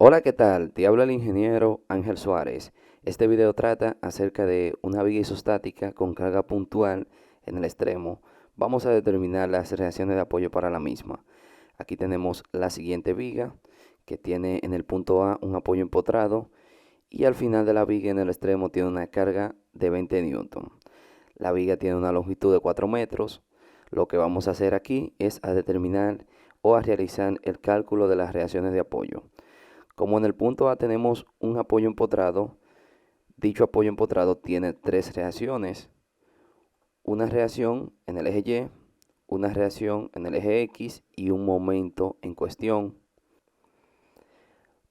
Hola, ¿qué tal? Te habla el ingeniero Ángel Suárez. Este video trata acerca de una viga isostática con carga puntual en el extremo. Vamos a determinar las reacciones de apoyo para la misma. Aquí tenemos la siguiente viga que tiene en el punto A un apoyo empotrado y al final de la viga en el extremo tiene una carga de 20 newton. La viga tiene una longitud de 4 metros. Lo que vamos a hacer aquí es a determinar o a realizar el cálculo de las reacciones de apoyo. Como en el punto A tenemos un apoyo empotrado, dicho apoyo empotrado tiene tres reacciones. Una reacción en el eje Y, una reacción en el eje X y un momento en cuestión.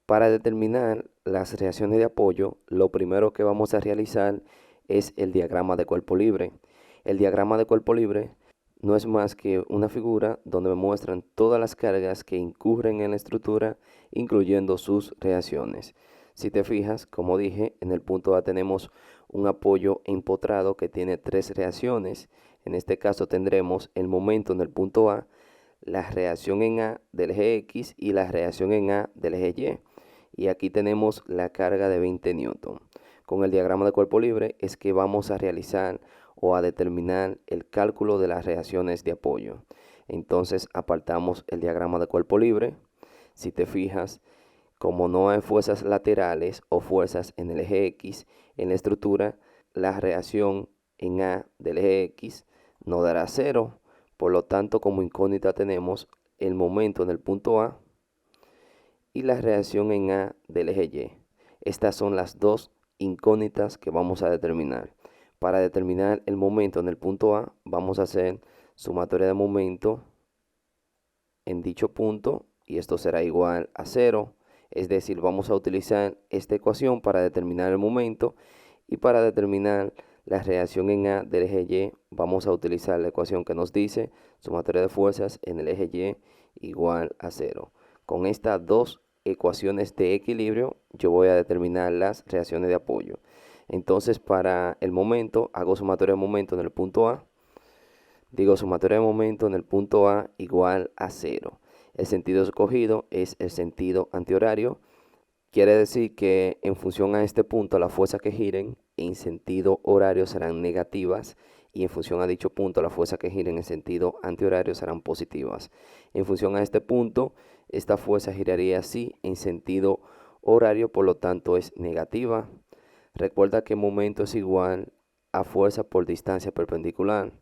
Para determinar las reacciones de apoyo, lo primero que vamos a realizar es el diagrama de cuerpo libre. El diagrama de cuerpo libre no es más que una figura donde me muestran todas las cargas que incurren en la estructura, incluyendo sus reacciones. Si te fijas, como dije, en el punto A tenemos un apoyo empotrado que tiene tres reacciones. En este caso tendremos el momento en el punto A, la reacción en A del eje X y la reacción en A del eje Y. Y aquí tenemos la carga de 20 newton. Con el diagrama de cuerpo libre es que vamos a realizar o a determinar el cálculo de las reacciones de apoyo. Entonces apartamos el diagrama de cuerpo libre. Si te fijas, como no hay fuerzas laterales o fuerzas en el eje X en la estructura, la reacción en A del eje X no dará cero. Por lo tanto, como incógnita tenemos el momento en el punto A y la reacción en A del eje Y. Estas son las dos incógnitas que vamos a determinar. Para determinar el momento en el punto A, vamos a hacer sumatoria de momento en dicho punto y esto será igual a cero. Es decir, vamos a utilizar esta ecuación para determinar el momento y para determinar la reacción en A del eje Y vamos a utilizar la ecuación que nos dice sumatoria de fuerzas en el eje Y igual a cero. Con estas dos ecuaciones de equilibrio yo voy a determinar las reacciones de apoyo. Entonces para el momento hago sumatoria de momento en el punto A. Digo sumatoria de momento en el punto A igual a cero. El sentido escogido es el sentido antihorario. Quiere decir que en función a este punto las fuerzas que giren en sentido horario serán negativas y en función a dicho punto las fuerzas que giren en sentido antihorario serán positivas. En función a este punto, esta fuerza giraría así en sentido horario, por lo tanto es negativa. Recuerda que momento es igual a fuerza por distancia perpendicular.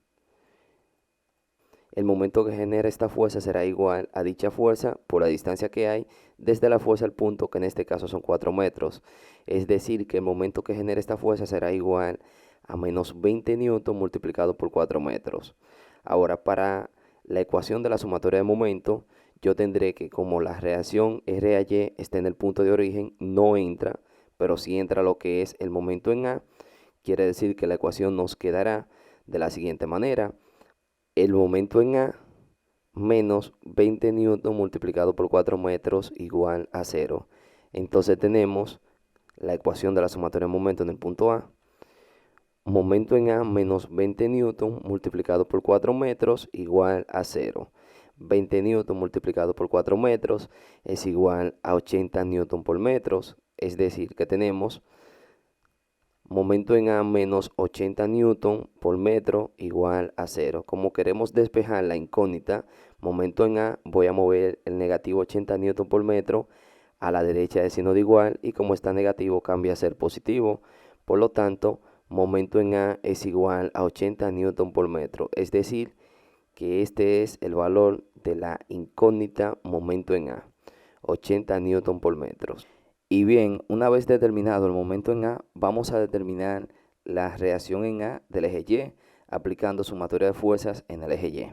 El momento que genera esta fuerza será igual a dicha fuerza por la distancia que hay desde la fuerza al punto, que en este caso son 4 metros. Es decir, que el momento que genera esta fuerza será igual a menos 20 newton multiplicado por 4 metros. Ahora, para la ecuación de la sumatoria de momento, yo tendré que, como la reacción R a Y está en el punto de origen, no entra, pero sí entra lo que es el momento en A. Quiere decir que la ecuación nos quedará de la siguiente manera: el momento en A menos 20 newton multiplicado por 4 metros igual a cero. Entonces tenemos la ecuación de la sumatoria de momento en el punto A. Momento en A menos 20 newton multiplicado por 4 metros igual a cero. 20 newton multiplicado por 4 metros es igual a 80 newton por metros. Es decir, que tenemos momento en A menos 80 newton por metro igual a cero. Como queremos despejar la incógnita, momento en A, voy a mover el negativo 80 newton por metro a la derecha del signo de igual y como está negativo cambia a ser positivo. Por lo tanto, momento en A es igual a 80 newton por metro. Es decir, que este es el valor de la incógnita momento en A, 80 newton por metro. Y bien, una vez determinado el momento en A, vamos a determinar la reacción en A del eje Y, aplicando sumatoria de fuerzas en el eje Y.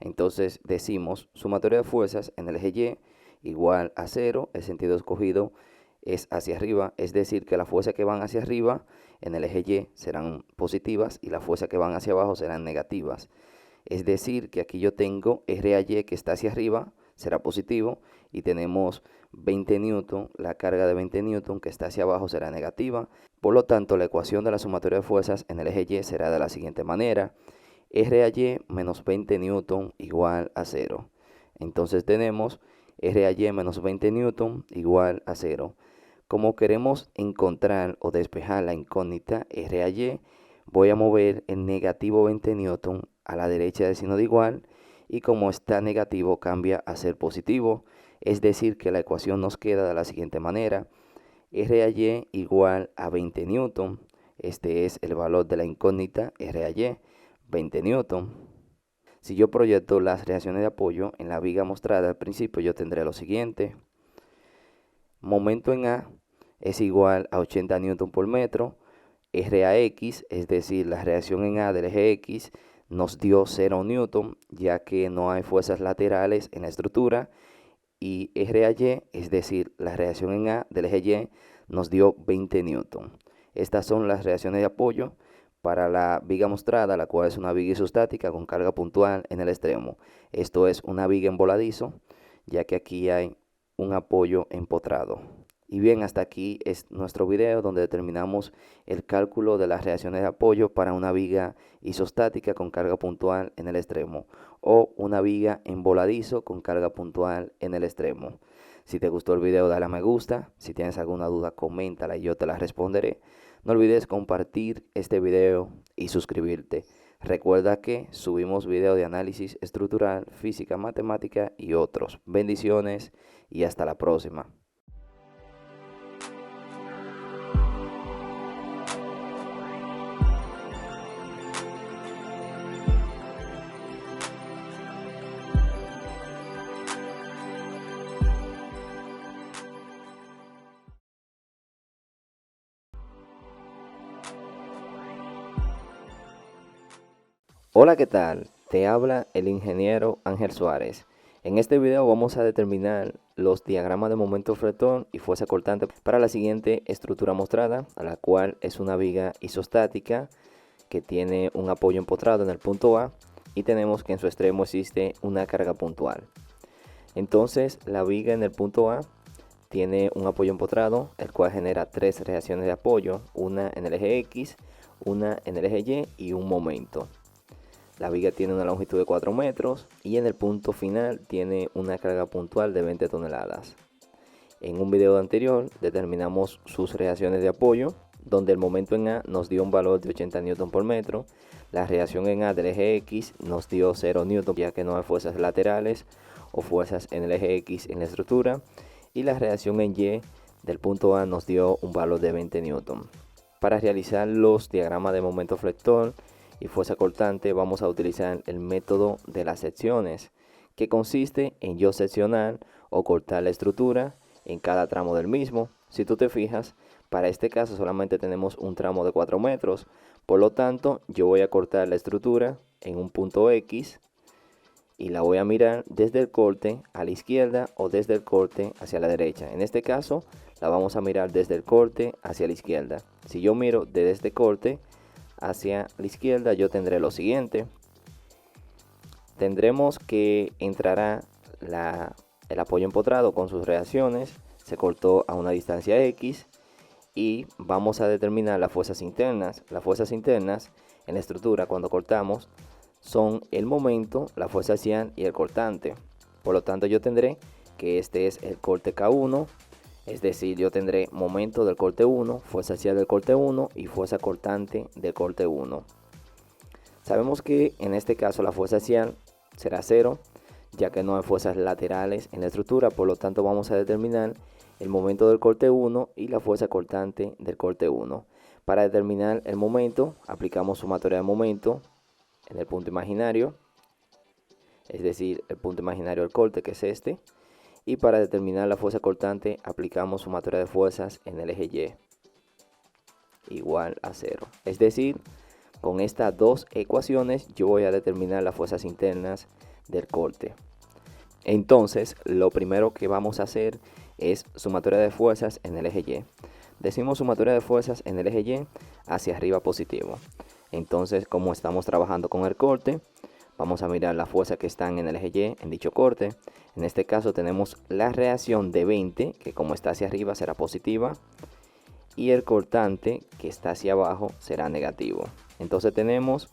Entonces decimos sumatoria de fuerzas en el eje Y igual a cero, el sentido escogido es hacia arriba, es decir, que las fuerzas que van hacia arriba en el eje Y serán positivas y las fuerzas que van hacia abajo serán negativas. Es decir, que aquí yo tengo R a Y que está hacia arriba, será positivo, y tenemos 20 newton, la carga de 20 newton que está hacia abajo será negativa. Por lo tanto, la ecuación de la sumatoria de fuerzas en el eje Y será de la siguiente manera: R a Y menos 20 newton igual a cero. Entonces tenemos RAY menos 20 newton igual a 0. Como queremos encontrar o despejar la incógnita RAY, voy a mover el negativo 20 newton a la derecha del signo de igual, y como está negativo cambia a ser positivo, es decir que la ecuación nos queda de la siguiente manera: RAY igual a 20 newton. Este es el valor de la incógnita RAY, 20 newton. Si yo proyecto las reacciones de apoyo en la viga mostrada al principio, yo tendré lo siguiente: momento en A es igual a 80 newton por metro. RAX, es decir, la reacción en A del eje X, nos dio 0 newton, ya que no hay fuerzas laterales en la estructura. Y RAY, es decir, la reacción en A del eje Y, nos dio 20 newton. Estas son las reacciones de apoyo para la viga mostrada, la cual es una viga isostática con carga puntual en el extremo. Esto es una viga en voladizo, ya que aquí hay un apoyo empotrado. Y bien, hasta aquí es nuestro video donde determinamos el cálculo de las reacciones de apoyo para una viga isostática con carga puntual en el extremo, o una viga en voladizo con carga puntual en el extremo. Si te gustó el video, dale a me gusta. Si tienes alguna duda, coméntala y yo te la responderé. No olvides compartir este video y suscribirte. Recuerda que subimos video de análisis estructural, física, matemática y otros. Bendiciones y hasta la próxima. Hola, ¿qué tal? Te habla el ingeniero Ángel Suárez. En este video vamos a determinar los diagramas de momento fletón y fuerza cortante para la siguiente estructura mostrada, a la cual es una viga isostática que tiene un apoyo empotrado en el punto A, y tenemos que en su extremo existe una carga puntual. Entonces la viga en el punto A tiene un apoyo empotrado, el cual genera tres reacciones de apoyo: una en el eje X, una en el eje Y y un momento. La viga tiene una longitud de 4 metros y en el punto final tiene una carga puntual de 20 toneladas. En un video anterior determinamos sus reacciones de apoyo, donde el momento en A nos dio un valor de 80 newton por metro. La reacción en A del eje X nos dio 0 newton, ya que no hay fuerzas laterales o fuerzas en el eje X en la estructura. Y la reacción en Y del punto A nos dio un valor de 20 newton. Para realizar los diagramas de momento flector y fuerza cortante vamos a utilizar el método de las secciones, que consiste en yo seccionar o cortar la estructura en cada tramo del mismo. Si tú te fijas, para este caso solamente tenemos un tramo de 4 metros, por lo tanto yo voy a cortar la estructura en un punto X y la voy a mirar desde el corte a la izquierda o desde el corte hacia la derecha. En este caso la vamos a mirar desde el corte hacia la izquierda. Si yo miro desde este corte hacia la izquierda, yo tendré lo siguiente: tendremos que entrará el apoyo empotrado con sus reacciones, se cortó a una distancia X, y vamos a determinar las fuerzas internas. Las fuerzas internas en la estructura cuando cortamos son el momento, la fuerza axial y el cortante. Por lo tanto yo tendré que este es el corte K1, es decir, yo tendré momento del corte 1, fuerza axial del corte 1 y fuerza cortante del corte 1. Sabemos que en este caso la fuerza axial será 0, ya que no hay fuerzas laterales en la estructura. Por lo tanto vamos a determinar el momento del corte 1 y la fuerza cortante del corte 1. Para determinar el momento aplicamos sumatoria de momento en el punto imaginario, es decir, el punto imaginario del corte, que es este. Y para determinar la fuerza cortante aplicamos sumatoria de fuerzas en el eje Y, igual a 0. Es decir, con estas dos ecuaciones yo voy a determinar las fuerzas internas del corte. Entonces lo primero que vamos a hacer es sumatoria de fuerzas en el eje Y. Decimos sumatoria de fuerzas en el eje Y hacia arriba positivo. Entonces, como estamos trabajando con el corte, vamos a mirar las fuerzas que están en el eje Y en dicho corte. En este caso tenemos la reacción de 20, que como está hacia arriba será positiva, y el cortante, que está hacia abajo, será negativo. Entonces tenemos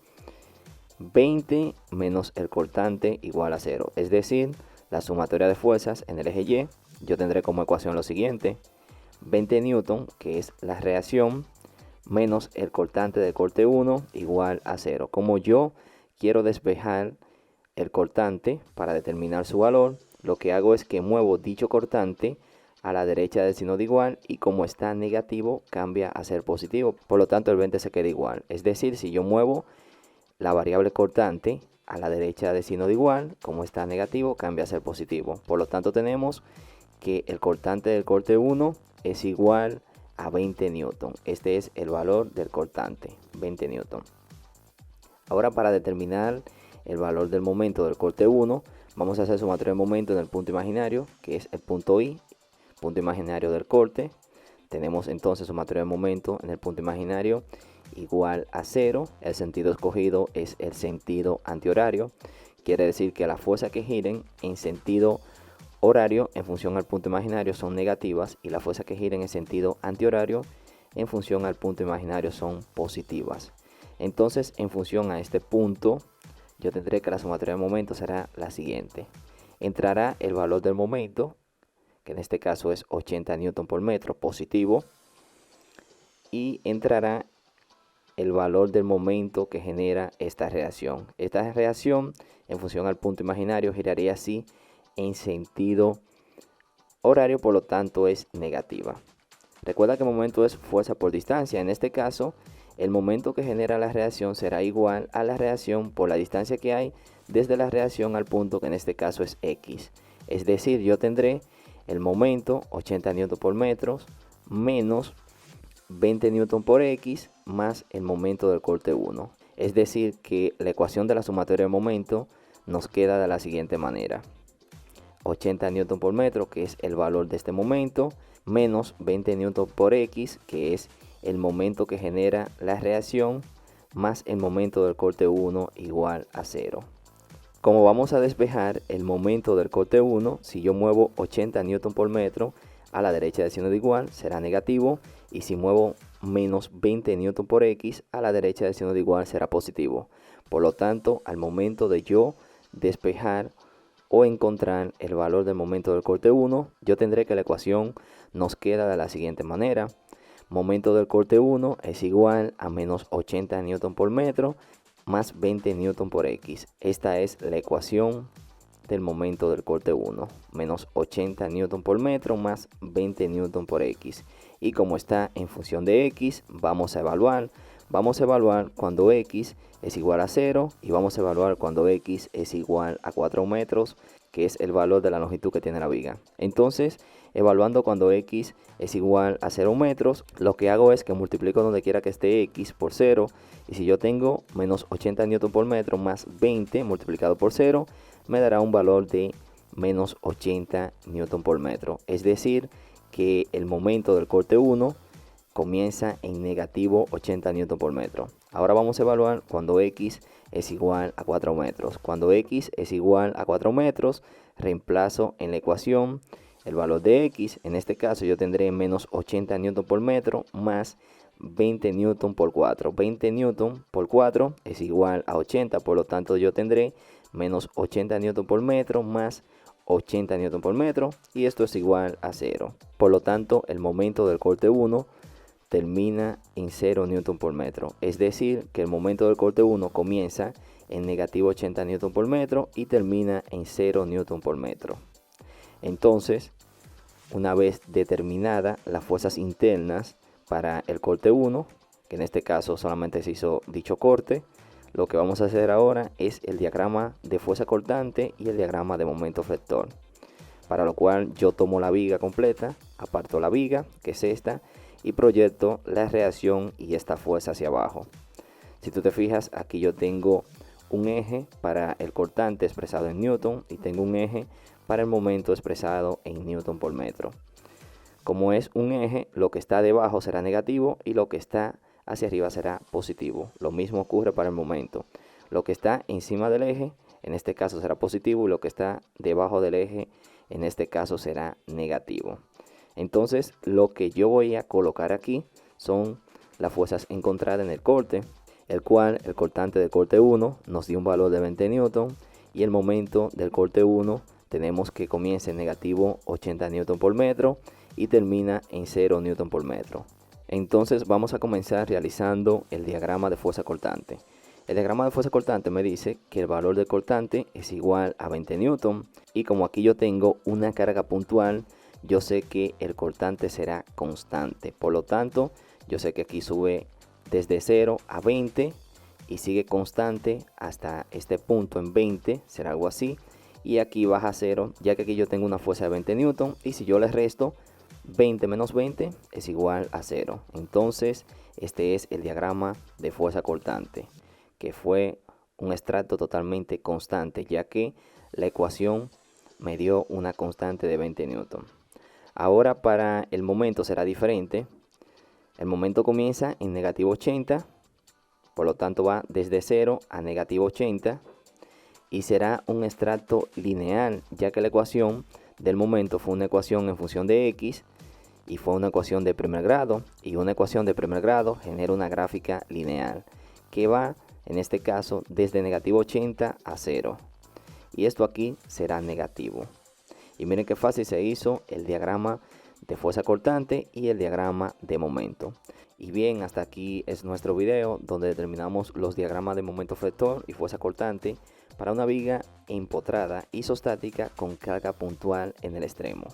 20 menos el cortante igual a 0. Es decir, la sumatoria de fuerzas en el eje Y, yo tendré como ecuación lo siguiente: 20 newton, que es la reacción, menos el cortante del corte 1 igual a 0. Como yo quiero despejar el cortante para determinar su valor, lo que hago es que muevo dicho cortante a la derecha del signo de igual, y como está negativo cambia a ser positivo, por lo tanto el 20 se queda igual. Es decir, si yo muevo la variable cortante a la derecha del signo de igual, como está negativo cambia a ser positivo, por lo tanto tenemos que el cortante del corte 1 es igual a 20 newton. Este es el valor del cortante, 20 newton. Ahora, para determinar el valor del momento del corte 1, vamos a hacer sumatoria de momento en el punto imaginario, que es el punto I, punto imaginario del corte. Tenemos entonces sumatoria de momento en el punto imaginario igual a 0. El sentido escogido es el sentido antihorario. Quiere decir que las fuerzas que giren en sentido horario en función al punto imaginario son negativas, y las fuerzas que giren en sentido antihorario en función al punto imaginario son positivas. Entonces, en función a este punto, yo tendré que la sumatoria de momento será la siguiente: entrará el valor del momento, que en este caso es 80 newton por metro, positivo, y entrará el valor del momento que genera esta reacción. Esta reacción en función al punto imaginario giraría así en sentido horario, por lo tanto es negativa. Recuerda que el momento es fuerza por distancia. En este caso, el momento que genera la reacción será igual a la reacción por la distancia que hay desde la reacción al punto, que en este caso es X. Es decir, yo tendré el momento 80 newton por metro menos 20 newton por X más el momento del corte 1. Es decir, que la ecuación de la sumatoria de momento nos queda de la siguiente manera: 80 newton por metro, que es el valor de este momento, menos 20 newton por X, que es el momento que genera la reacción, más el momento del corte 1 igual a 0. Como vamos a despejar el momento del corte 1, si yo muevo 80 newton por metro a la derecha del signo de igual será negativo, y si muevo menos 20 newton por X a la derecha del signo de igual será positivo. Por lo tanto, al momento de yo despejar o encontrar el valor del momento del corte 1, yo tendré que la ecuación nos queda de la siguiente manera: momento del corte 1 es igual a menos 80 newton por metro más 20 newton por X. Esta es la ecuación del momento del corte 1, menos 80 newton por metro más 20 newton por X. Y como está en función de X, vamos a evaluar cuando X es igual a 0, y vamos a evaluar cuando X es igual a 4 metros, que es el valor de la longitud que tiene la viga. Entonces, evaluando cuando X es igual a 0 metros, lo que hago es que multiplico donde quiera que esté X por 0, y si yo tengo menos 80 newton por metro más 20 multiplicado por 0, me dará un valor de menos 80 newton por metro. Es decir, que el momento del corte 1 comienza en negativo 80 newton por metro. Ahora vamos a evaluar cuando X es igual a 4 metros. Cuando X es igual a 4 metros, reemplazo en la ecuación el valor de X. En este caso yo tendré menos 80 newton por metro más 20 newton por 4. 20 newton por 4 es igual a 80, por lo tanto yo tendré menos 80 newton por metro más 80 newton por metro, y esto es igual a 0. Por lo tanto, el momento del corte 1 termina en 0 newton por metro. Es decir, que el momento del corte 1 comienza en negativo 80 newton por metro y termina en 0 newton por metro. Entonces, una vez determinada las fuerzas internas para el corte 1, que en este caso solamente se hizo dicho corte, lo que vamos a hacer ahora es el diagrama de fuerza cortante y el diagrama de momento flector. Para lo cual yo tomo la viga completa, aparto la viga, que es esta, y proyecto la reacción y esta fuerza hacia abajo. Si tú te fijas, aquí yo tengo un eje para el cortante expresado en newton y tengo un eje para el momento expresado en newton por metro. Como es un eje, lo que está debajo será negativo y lo que está hacia arriba será positivo. Lo mismo ocurre para el momento. Lo que está encima del eje, en este caso será positivo, y lo que está debajo del eje, en este caso será negativo. Entonces, lo que yo voy a colocar aquí son las fuerzas encontradas en el corte, el cual el cortante del corte 1 nos dio un valor de 20 newton y el momento del corte 1 tenemos que comienza en negativo 80 Newton por metro y termina en 0 Newton por metro. Entonces vamos a comenzar realizando el diagrama de fuerza cortante. El diagrama de fuerza cortante me dice que el valor del cortante es igual a 20 Newton, y como aquí yo tengo una carga puntual, yo sé que el cortante será constante. Por lo tanto, yo sé que aquí sube desde 0 a 20 y sigue constante hasta este punto en 20, será algo así. Y aquí baja a 0, ya que aquí yo tengo una fuerza de 20 Newton, y si yo le resto 20 menos 20 es igual a 0. Entonces este es el diagrama de fuerza cortante, que fue un extracto totalmente constante, ya que la ecuación me dio una constante de 20 Newton. Ahora para el momento será diferente. El momento comienza en negativo 80, por lo tanto va desde 0 a negativo 80, y será un extracto lineal, ya que la ecuación del momento fue una ecuación en función de x y fue una ecuación de primer grado, y una ecuación de primer grado genera una gráfica lineal que va en este caso desde negativo 80 a 0, y esto aquí será negativo. Y miren qué fácil se hizo el diagrama de fuerza cortante y el diagrama de momento. Y bien, hasta aquí es nuestro video donde determinamos los diagramas de momento flector y fuerza cortante para una viga empotrada isostática con carga puntual en el extremo.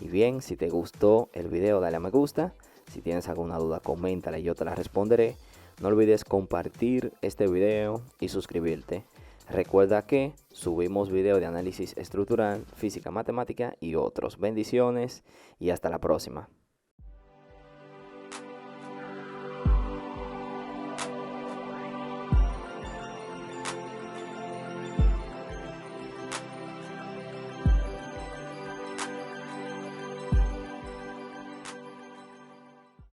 Y bien, si te gustó el video, dale a me gusta. Si tienes alguna duda, coméntala y yo te la responderé. No olvides compartir este video y suscribirte. Recuerda que subimos videos de análisis estructural, física, matemática y otros. Bendiciones y hasta la próxima.